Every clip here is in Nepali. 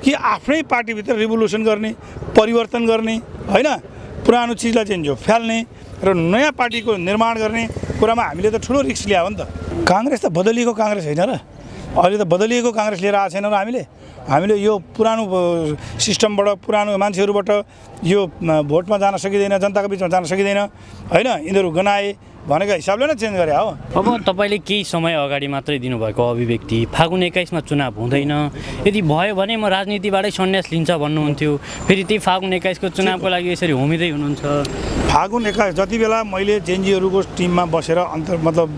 कि आफ्नै पार्टीभित्र रिभोल्युसन गर्ने, परिवर्तन गर्ने, होइन, पुरानो चिजलाई चाहिँ जो फ्याल्ने र नयाँ पार्टीको निर्माण गर्ने कुरामा हामीले त ठुलो रिस्क ल्यायो नि त। काङ्ग्रेस त बदलिएको काङ्ग्रेस होइन र, अहिले त बदलिएको काङ्ग्रेस लिएर आएको छैन र हामीले यो पुरानो सिस्टमबाट, पुरानो मान्छेहरूबाट यो भोटमा जान सकिँदैन, जनताको बिचमा जान सकिँदैन, होइन, यिनीहरू गनाए भनेको हिसाबले नै चेन्ज गरे हो। अब तपाईँले केही समय अगाडि मात्रै दिनुभएको अभिव्यक्ति फागुन 21मा चुनाव हुँदैन, यदि भयो भने म राजनीतिबाटै सन्यास लिन्छ भन्नुहुन्थ्यो, फेरि त्यही फागुन 21को चुनावको लागि यसरी होमिँदै हुनुहुन्छ। फागुन 21 जति बेला मैले जेएनजीहरूको टिममा बसेर मतलब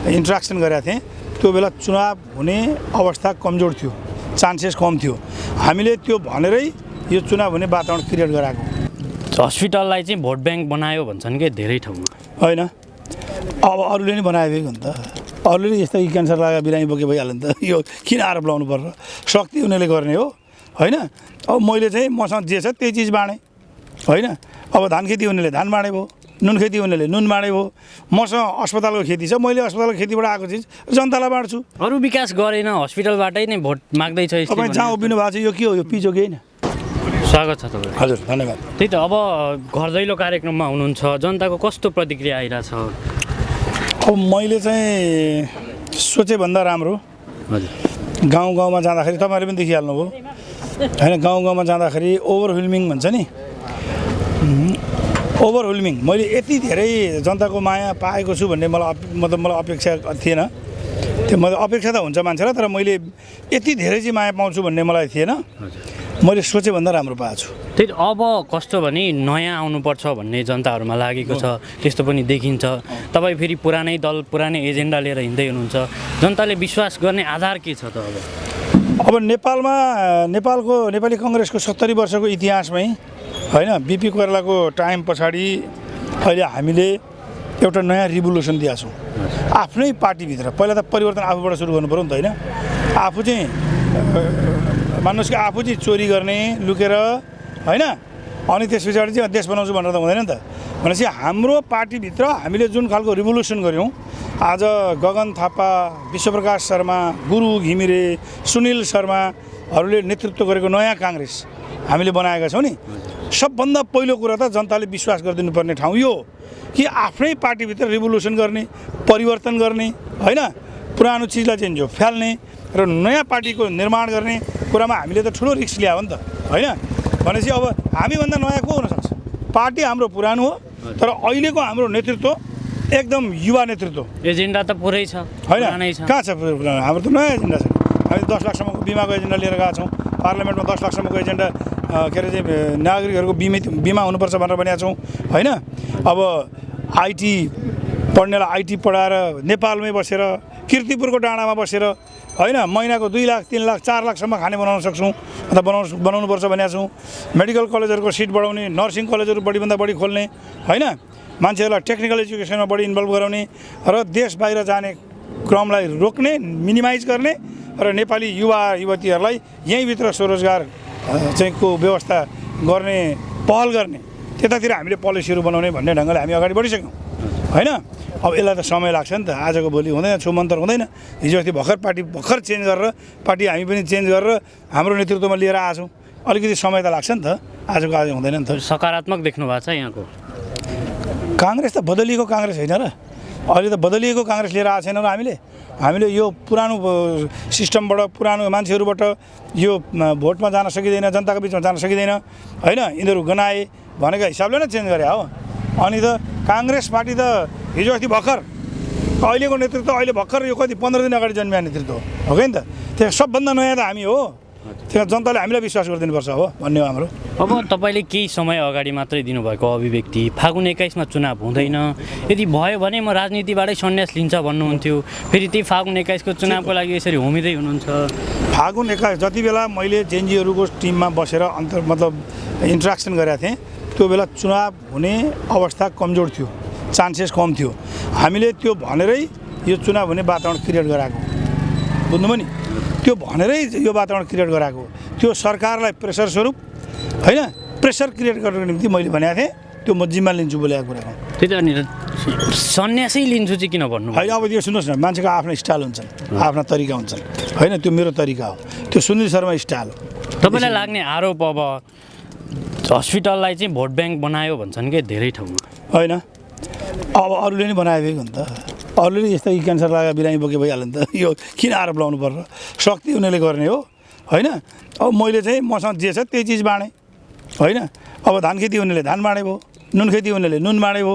इन्ट्रेक्सन गरेका थिएँ, त्यो बेला चुनाव हुने अवस्था कमजोर थियो, चान्सेस कम थियो। हामीले त्यो भनेरै यो चुनाव हुने वातावरण क्रिएट गराएको। हस्पिटललाई चाहिँ भोट ब्याङ्क बनायो भन्छन् कि धेरै ठाउँमा, होइन, अब अरूले नै बनाएको नि त, अरूले यस्तै क्यान्सर लगाएर बिरामी बोके भइहाल्यो नि त। यो किन आरोप लाउनु पर्छ? शक्ति उनीहरूले गर्ने हो, होइन। अब मैले चाहिँ मसँग जे छ त्यही चिज बाँडेँ, होइन। अब धान खेती उनीहरूले धान बाँडे भयो, नुन खेती उनीहरूले नुन बाँडे भयो, मसँग अस्पतालको खेती छ, मैले अस्पतालको खेतीबाट आएको चिज जनतालाई बाँड्छु। अरू विकास गरेन, हस्पिटलबाटै नै भोट माग्दैछ। तपाईँ जहाँ उभिनु भएको छ यो के हो? यो पिचो कि होइन? स्वागत छ तपाईँ। हजुर, धन्यवाद। त्यही त, अब घर दैलो कार्यक्रममा हुनुहुन्छ, जनताको कस्तो प्रतिक्रिया आइरहेछ? अब मैले चाहिँ सोचेभन्दा राम्रो, हजुर, गाउँ गाउँमा जाँदाखेरि तपाईँहरूले पनि देखिहाल्नुभयो, होइन, गाउँ गाउँमा जाँदाखेरि ओभरवेल्मिङ भन्छ नि, ओभरवेल्मिङ। मैले यति धेरै जनताको माया पाएको छु भन्ने मलाई अपेक्षा थिएन। त्यो मैले अपेक्षा त हुन्छ मान्छेलाई, तर मैले यति धेरै चाहिँ माया पाउँछु भन्ने मलाई थिएन। मैले सोचेभन्दा राम्रो पाएको छु। त्यही अब कस्तो भने नयाँ आउनुपर्छ भन्ने जनताहरूमा लागेको छ, त्यस्तो पनि देखिन्छ। तपाईँ फेरि पुरानै दल, पुरानै एजेन्डा लिएर हिँड्दै हुनुहुन्छ, जनताले विश्वास गर्ने आधार के छ त? अब नेपालको नेपाली कङ्ग्रेसको 70 वर्षको इतिहासमै, होइन, बिपी कोइरालाको टाइम पछाडि अहिले हामीले एउटा नयाँ रिभोल्युसन दिएका छौँ आफ्नै पार्टीभित्र। पहिला त परिवर्तन आफूबाट सुरु गर्नु पऱ्यो नि त, होइन। आफू चाहिँ मान्नुहोस् कि आफू चाहिँ चोरी गर्ने, लुकेर, होइन, अनि त्यस पछाडि चाहिँ देश बनाउँछु भनेर त हुँदैन नि त। भनेपछि हाम्रो पार्टीभित्र हामीले जुन खालको रिभोल्युसन गऱ्यौँ, आज गगन थापा, विश्वप्रकाश शर्मा, गुरु घिमिरे, सुनिल शर्माहरूले नेतृत्व गरेको नयाँ काङ्ग्रेस हामीले बनाएका छौँ नि। सबभन्दा पहिलो कुरा त जनताले विश्वास गरिदिनु पर्ने ठाउँ यो कि आफ्नै पार्टीभित्र रिभोल्युसन गर्ने, परिवर्तन गर्ने, होइन, पुरानो चिजलाई चाहिँ जो फ्याल्ने र नयाँ पार्टीको निर्माण गर्ने कुरामा हामीले त ठुलो रिस्क ल्यायो नि त, होइन। भनेपछि अब हामीभन्दा नयाँ को हुनसक्छ? पार्टी हाम्रो पुरानो हो, तर अहिलेको हाम्रो नेतृत्व एकदम युवा नेतृत्व। एजेन्डा त पुरै छ, होइन, कहाँ छ? हाम्रो त नयाँ एजेन्डा छ। हामी 10 लाखसम्मको बिमाको एजेन्डा लिएर गएका छौँ। पार्लियामेन्टमा 10 लाखसम्मको एजेन्डा, के अरे चाहिँ नागरिकहरूको बिमा हुनुपर्छ भनेर भनेका छौँ, होइन। अब आइटी पढ्नेलाई आइटी पढाएर नेपालमै बसेर, किर्तिपुरको डाँडामा बसेर, होइन, महिनाको 2 लाख, 3 लाख, 4 लाखसम्म खाने बनाउन सक्छौँ अथवा बनाउनुपर्छ भनेका छौँ। मेडिकल कलेजहरूको सिट बढाउने, नर्सिङ कलेजहरू बढीभन्दा बढी खोल्ने, होइन, मान्छेहरूलाई टेक्निकल एजुकेसनमा बढी इन्भल्भ गराउने र देश बाहिर जाने क्रमलाई रोक्ने, मिनिमाइज गर्ने र नेपाली युवा युवतीहरूलाई यहीँभित्र स्वरोजगार चाहिँ को व्यवस्था गर्ने, पहल गर्ने, त्यतातिर हामीले पोलिसीहरू बनाउने भन्ने ढङ्गले हामी अगाडि बढिसक्यौँ, होइन। अब यसलाई त समय लाग्छ नि त, आजको भोलि हुँदैन, छुमन्तर हुँदैन। हिजो अस्ति भर्खर चेन्ज गरेर पार्टी हामी पनि चेन्ज गरेर हाम्रो नेतृत्वमा लिएर आएछौँ, अलिकति समय त लाग्छ नि त, आजको आज हुँदैन नि त। सकारात्मक देख्नु भएको छ यहाँको? काङ्ग्रेस त बदलिएको काङ्ग्रेस होइन र, अहिले त बदलिएको काङ्ग्रेस लिएर आएको छैन र हामीले यो पुरानो सिस्टमबाट, पुरानो मान्छेहरूबाट यो भोटमा जान सकिँदैन, जनताको बिचमा जान सकिँदैन, होइन, यिनीहरू गनाए भनेको हिसाबले नै चेन्ज गरे हो। अनि त काङ्ग्रेस पार्टी त हिजो अस्ति भर्खर, अहिलेको नेतृत्व अहिले भर्खर यो कति 15 दिन अगाडि जन्मिया नेतृत्व हो कि नि त। त्यो सबभन्दा नयाँ त हामी हो, त्यहाँ जनताले हामीलाई विश्वास गरिदिनुपर्छ हो भन्ने हो हाम्रो। अब तपाईँले केही समय अगाडि मात्रै दिनुभएको अभिव्यक्ति फागुन 21मा चुनाव हुँदैन, यदि भयो भने म राजनीतिबाटै सन्यास लिन्छ भन्नुहुन्थ्यो, फेरि त्यही फागुन 21को चुनावको लागि यसरी होमिँदै हुनुहुन्छ। फागुन 21 जति बेला मैले जेएनजीहरूको टिममा बसेर मतलब इन्ट्रेक्सन गरेका थिएँ, त्यो बेला चुनाव हुने अवस्था कमजोर थियो, चान्सेस कम थियो। हामीले त्यो भनेरै यो चुनाव हुने वातावरण क्रिएट गराएको, बुझ्नुभयो नि? त्यो भनेरै यो वातावरण क्रिएट गराएको, त्यो सरकारलाई प्रेसर स्वरूप, होइन, प्रेसर क्रिएट गर्नको निम्ति मैले भनेको थिएँ, त्यो म जिम्मा लिन्छु बोलेको कुरा हो। त्यही त अनि सन्यासै लिन्छु चाहिँ किन भन्नु? होइन, अब त्यो सुन्नुहोस् न, मान्छेको आफ्नो स्टाइल हुन्छन्, आफ्ना तरिका हुन्छन्, होइन, त्यो मेरो तरिका हो, त्यो सुनिल शर्मा स्टाइल हो। तपाईँलाई लाग्ने आरोप अब हस्पिटललाई चाहिँ भोट ब्याङ्क बनायो भन्छन् कि धेरै ठाउँमा होइन अब अरूले नि बनाएको हो नि त अरूले नि यस्तो क्यान्सर लगाएर बिरामी बोके भइहाल्यो नि त यो किन आरोप लाउनु पर्छ शक्ति उनीहरूले गर्ने हो होइन अब मैले चाहिँ मसँग जे छ त्यही चिज बाँडेँ होइन अब धान खेती उनीहरूले धान बाँडे भयो नुन खेती उनीहरूले नुन बाँडे भयो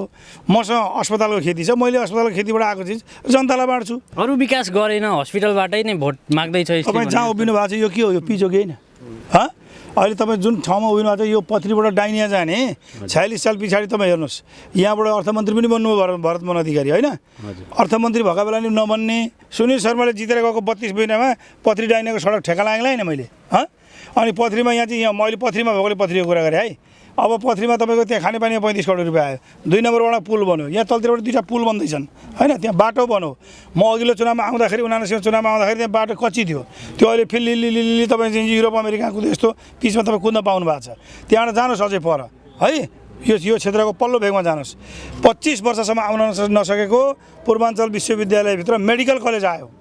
मसँग अस्पतालको खेती छ मैले अस्पतालको खेतीबाट आएको चिज जनतालाई बाँड्छु अरू विकास गरेन हस्पिटलबाटै नै भोट माग्दैछ तपाईँ जहाँ उभिनु भएको छ यो के हो यो पिचो कि होइन अहिले तपाईँ जुन ठाउँमा उभिनु भएको छ यो पथरीबाट डाइनिया जाने 46 साल पछाडि तपाईँ हेर्नुहोस् यहाँबाट अर्थमन्त्री पनि बन्नुभयो भरत मन अधिकारी होइन अर्थमन्त्री भएको बेला नि नबन्ने सुनिल शर्माले जितेर गएको 32 महिनामा पथरी डाइनियाको सडक ठेका लाग्दैन मैले अनि पथरीमा यहाँ मैले पथरीमा भएकोले पथरीको कुरा गरेँ है अब पथरीमा तपाईँको त्यहाँ खानेपानी 35 करोड रुपियाँ आयो 2 नम्बरबाट पुल बन्यो यहाँ तलतिरबाट 2टा पुल बन्दैछन् होइन त्यहाँ बाटो बन्यो म अघिल्लो चुनावमा आउँदाखेरि 79 चुनावमा आउँदाखेरि त्यहाँ बाटो कच्ची थियो त्यो अहिले फेरि लिली तपाईँ चाहिँ युरोप अमेरिका कुद्यो यस्तो पिचमा तपाईँ कुद्न पाउनु भएको छ त्यहाँबाट जानुहोस् अझै पर है यो क्षेत्रको पल्लो भेगमा जानुहोस् 25 वर्षसम्म आउन नसकेको पूर्वाञ्चल विश्वविद्यालयभित्र मेडिकल कलेज आयो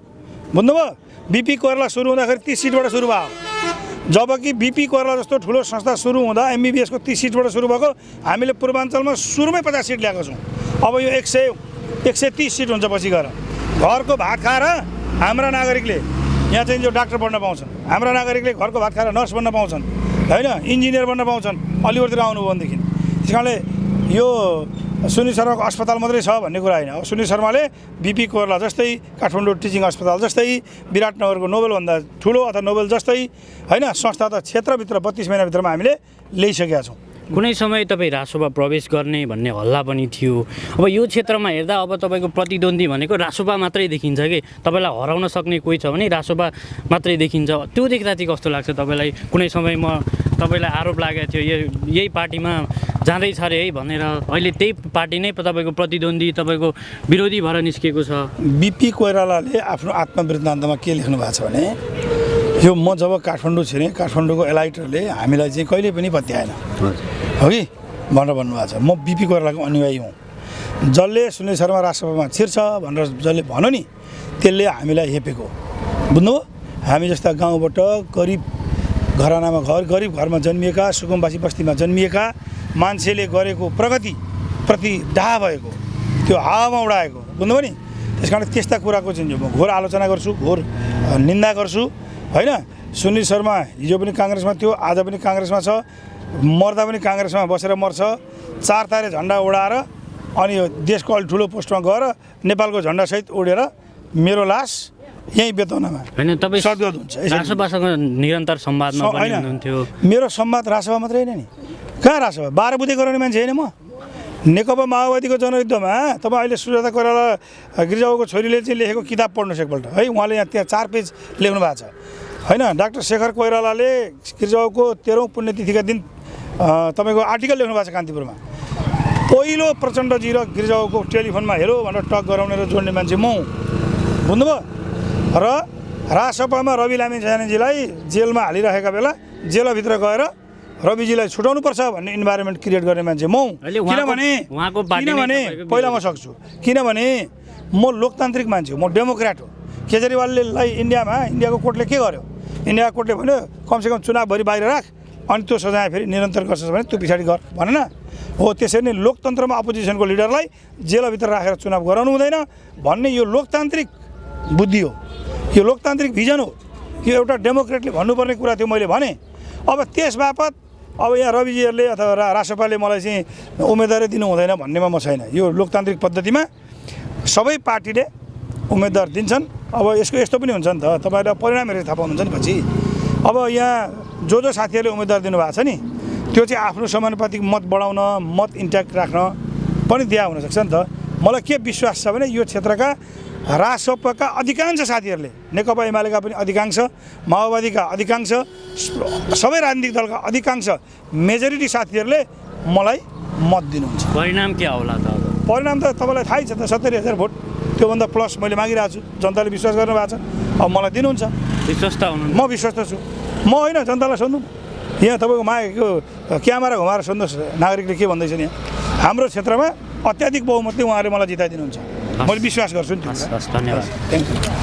बुझ्नुभयो बिपी कोइराला सुरु हुँदाखेरि 30 सिटबाट सुरु भयो जबकि बिपी कोइराला जस्तो ठुलो संस्था सुरु हुँदा एमबिबिएसको 30 सिटबाट सुरु भएको हामीले पूर्वाञ्चलमा सुरुमै 50 सिट ल्याएको छौँ अब यो 130 सिट हुन्छ पछि गएर घरको भात खाएर हाम्रा नागरिकले यहाँ चाहिँ जो डाक्टर बन्न पाउँछन् हाम्रा नागरिकले घरको भात खाएर नर्स बन्न पाउँछन् होइन इन्जिनियर बन्न पाउँछन् अलिपुरतिर आउनुभयो भनेदेखि त्यस कारणले यो सुनिल शर्माको अस्पताल मात्रै छ भन्ने कुरा होइन अब सुनिल शर्माले बिपी कोइराला जस्तै काठमाडौँ टिचिङ अस्पताल जस्तै विराटनगरको नोबेलभन्दा ठुलो अथवा नोबेल जस्तै होइन संस्था त क्षेत्रभित्र 32 महिनाभित्रमा हामीले ल्याइसकेका छौँ कुनै समय तपाईँ रासोपा प्रवेश गर्ने भन्ने हल्ला पनि थियो अब यो क्षेत्रमा हेर्दा अब तपाईँको प्रतिद्वन्दी भनेको रासोपा मात्रै देखिन्छ कि तपाईँलाई हराउन सक्ने कोही छ भने रासोपा मात्रै देखिन्छ त्यो देख्दा चाहिँ कस्तो लाग्छ तपाईँलाई कुनै समयमा तपाईँलाई आरोप लागेको थियो यही पार्टीमा जाँदैछ अरे है भनेर अहिले त्यही पार्टी नै तपाईँको प्रतिद्वन्दी तपाईँको विरोधी भएर निस्केको छ बिपी कोइरालाले आफ्नो आत्मवृत्तान्तमा के लेख्नु भएको छ भने यो म जब काठमाडौँ छिरेँ काठमाडौँको एलाइटरले हामीलाई चाहिँ कहिले पनि पत्याएन हो कि भनेर भन्नुभएको छ म बिपी कोइरालाको अनुयायी हुँ जसले सुनिल शर्मा राष्ट्रसभामा छिर्छ भनेर जसले भन्यो नि त्यसले हामीलाई हेपेको बुझ्नुभयो हामी जस्ता गाउँबाट गरिब घरानामा गरिब घरमा जन्मिएका सुकुम्बासी बस्तीमा जन्मिएका मान्छेले गरेको प्रगतिप्रति डाहा भएको त्यो हावामा उडाएको बुझ्नुभयो नि त्यस कारण त्यस्ता कुराको चाहिँ म घोर आलोचना गर्छु घोर निन्दा गर्छु होइन सुनिल शर्मा हिजो पनि काङ्ग्रेसमा थियो आज पनि काङ्ग्रेसमा छ मर्दा पनि काङ्ग्रेसमा बसेर मर्छ 4 तारे झन्डा उडाएर अनि यो देशको अलि ठुलो पोस्टमा गएर नेपालको झन्डासहित उडेर मेरो लास यहीँ बेतौनामा होइन तपाईँ सद्गत हुन्छ रासोपासँग निरन्तर संवादमा पनि हुनुहुन्थ्यो मेरो संवाद रासोपा मात्रै होइन नि कहाँ रासोपा 12 बुधे गराउने मान्छे होइन म नेकपा माओवादीको जनयुद्धमा तपाईँ अहिले सुजाता कोइराला गिरिजाको छोरीले चाहिँ लेखेको किताब पढ्नुहोस् एकपल्ट है उहाँले यहाँ त्यहाँ 4 पेज लेख्नु भएको छ होइन डाक्टर शेखर कोइरालाले गिरिजाको 13औं पुण्यतिथिका दिन तपाईँको आर्टिकल लेख्नु भएको छ कान्तिपुरमा पहिलो प्रचण्डजी र गिरिजाको टेलिफोनमा हेलो भनेर टक गराउने र जोड्ने मान्छे म बुझ्नुभयो र रासपामा रवि लामिछानेजीलाई जेलमा हालिरहेका बेला जेलभित्र गएर रविजीलाई छुटाउनुपर्छ भन्ने इन्भाइरोमेन्ट क्रिएट गर्ने मान्छे म किनभने पहिला म सक्छु किनभने म लोकतान्त्रिक मान्छे हो म डेमोक्रेट हो केजरीवाललाई इन्डियाको कोर्टले के गर्यो इन्डियाको कोर्टले भन्यो कमसेकम चुनावभरि बाहिर राख अनि त्यो सजाय फेरि निरन्तर गर्छस् भने त्यो पछाडि गर भनेन हो त्यसरी नै लोकतन्त्रमा अपोजिसनको लिडरलाई जेलभित्र राखेर चुनाव गराउनु हुँदैन भन्ने यो लोकतान्त्रिक बुद्धि हो यो लोकतान्त्रिक भिजन हो यो एउटा डेमोक्रेटले भन्नुपर्ने कुरा थियो मैले भने अब त्यस बापत अब यहाँ रविजीहरूले अथवा रासपाले मलाई चाहिँ उम्मेदवारी दिनु हुँदैन भन्नेमा म छैन यो लोकतान्त्रिक पद्धतिमा सबै पार्टीले उम्मेदवार दिन्छन् अब यसको यस्तो पनि हुन्छ नि त तपाईँलाई परिणाम हेरेर थाहा पाउनुहुन्छ नि पछि अब यहाँ जो साथीहरूले उम्मेदवार दिनुभएको छ नि त्यो चाहिँ आफ्नो समानुपातिक मत बढाउन मत इन्ट्याक्ट राख्न पनि दिया हुनसक्छ नि त मलाई के विश्वास छ भने यो क्षेत्रका रासपाका अधिकांश साथीहरूले नेकपा एमालेका पनि अधिकांश माओवादीका अधिकांश सबै राजनीतिक दलका अधिकांश मेजोरिटी साथीहरूले मलाई मत दिनुहुन्छ परिणाम के होला त परिणाम त तपाईँलाई थाहै छ त 70,000 भोट त्योभन्दा प्लस मैले मागिरहेको छु जनताले विश्वास गर्नु भएको छ अब मलाई दिनुहुन्छ विश्वस्त हुनु म विश्वस्त छु म होइन जनतालाई सोध्नु यहाँ तपाईँको मागेको क्यामेरा घुमाएर सोध्नुहोस् नागरिकले के भन्दैछ यहाँ हाम्रो क्षेत्रमा अत्याधिक बहुमतले उहाँहरूले मलाई जिताइदिनुहुन्छ मैले विश्वास गर्छु नि धन्यवाद थ्याङ्क यू